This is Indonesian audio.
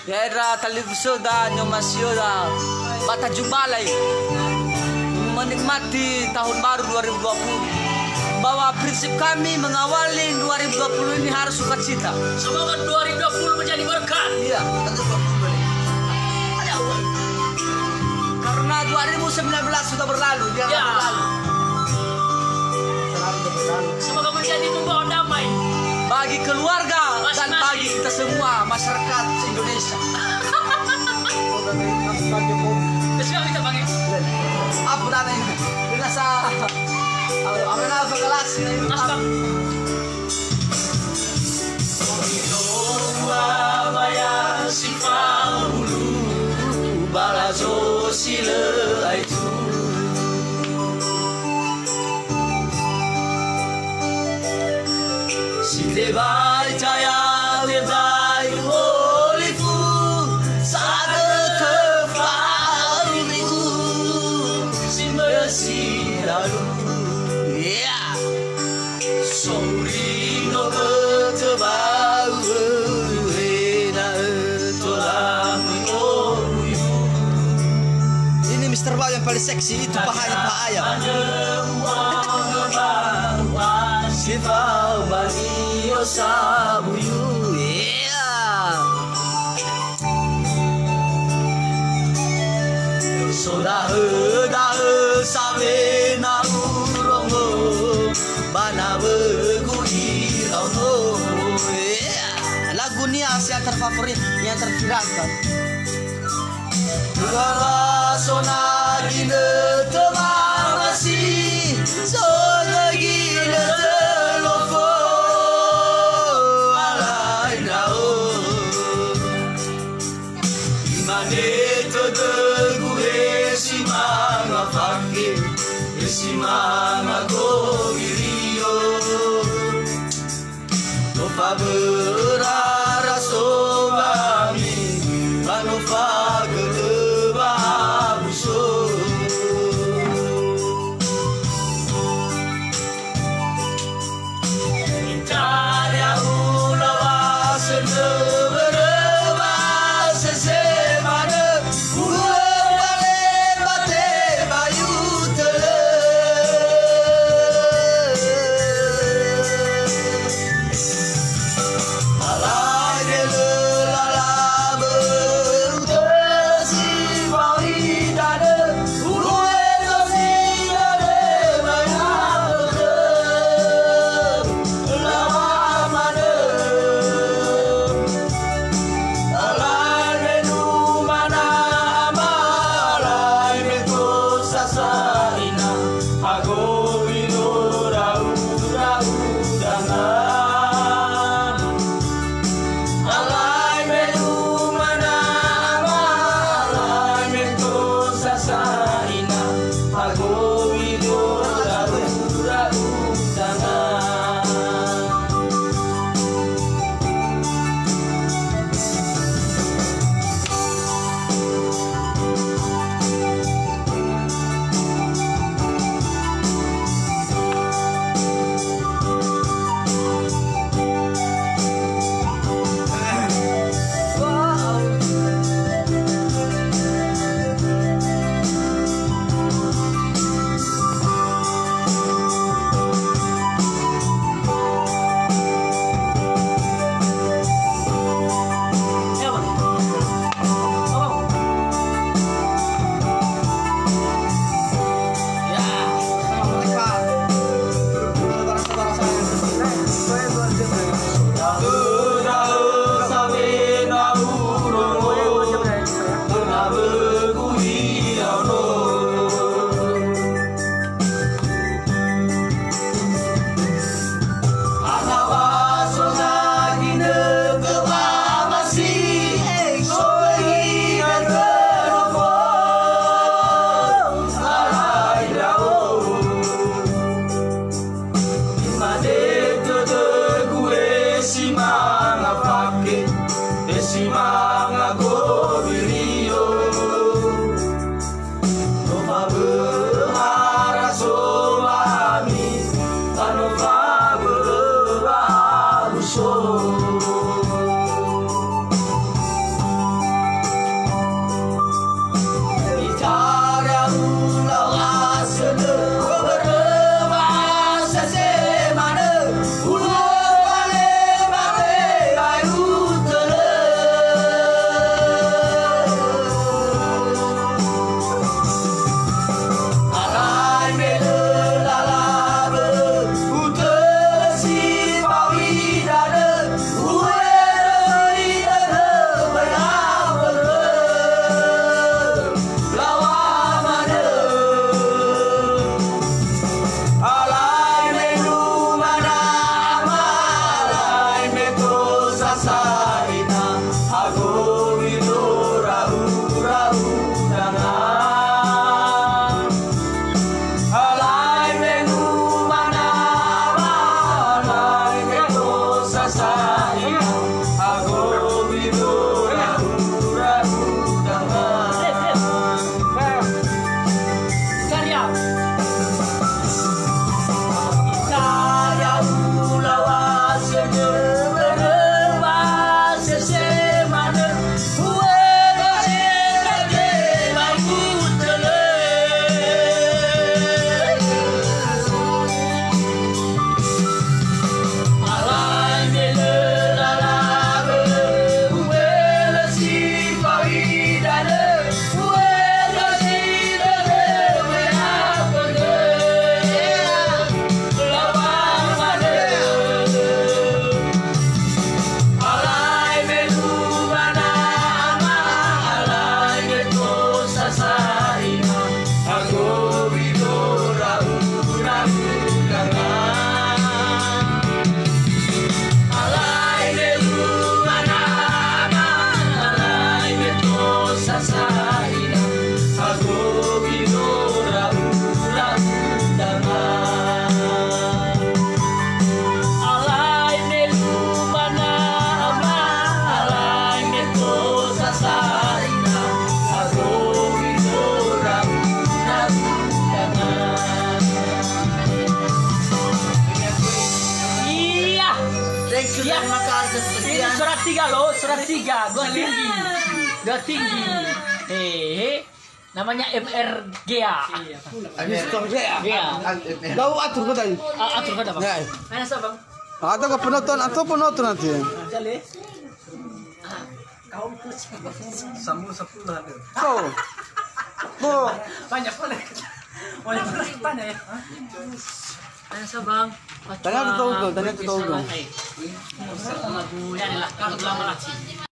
Ya era televisor dan nyomasio dah bata jubalai menikmati tahun baru 2020 bahwa prinsip kami mengawali 2020 ini harus sukacita. Semoga 2020 menjadi berkah. Iya, tentu ada Allah. Karena 2019 sudah berlalu, dia Ya. berlalu. Selalu berlalu. Semoga menjadi membawa damai Bagi keluarga dan Masing-masing. bagi kita semua masyarakat Indonesia. Terima kita panggil. Apa namanya? Dengan sa apa nama kelas ini? Asbab. Maya sifamulu balazo sila itu. Sile vai caya verdai olifu sada kefaruliku simesilalu ya sorry no ketebau ena tolami oyu. Ini Mr. Bao yang paling seksi itu pahanya Pak Ayam. Sifau bani osabuyu Iya. Soda save na urongo bana beguriro. Iya. Lagu ini yang terfavorit, yang terviralkan. Gala sona gine temamasi sona gine telofo alai nao imane tegue simanga fakir simanga gogirio topa berara sobami panofa surat 3, dua tinggi. Namanya MRGA. Mr. Gea. Gea. Daw atur ko tayo. Atur ka na bang? Ya. Ano sa bang? Ato ka penonton nanti. Jali. Sambung 10 ada. Oh. Banyak pala. Wala pala pan eh. Ano sa bang? Tanya tutugol. Sa mga guya nila. Kakaglamalaki.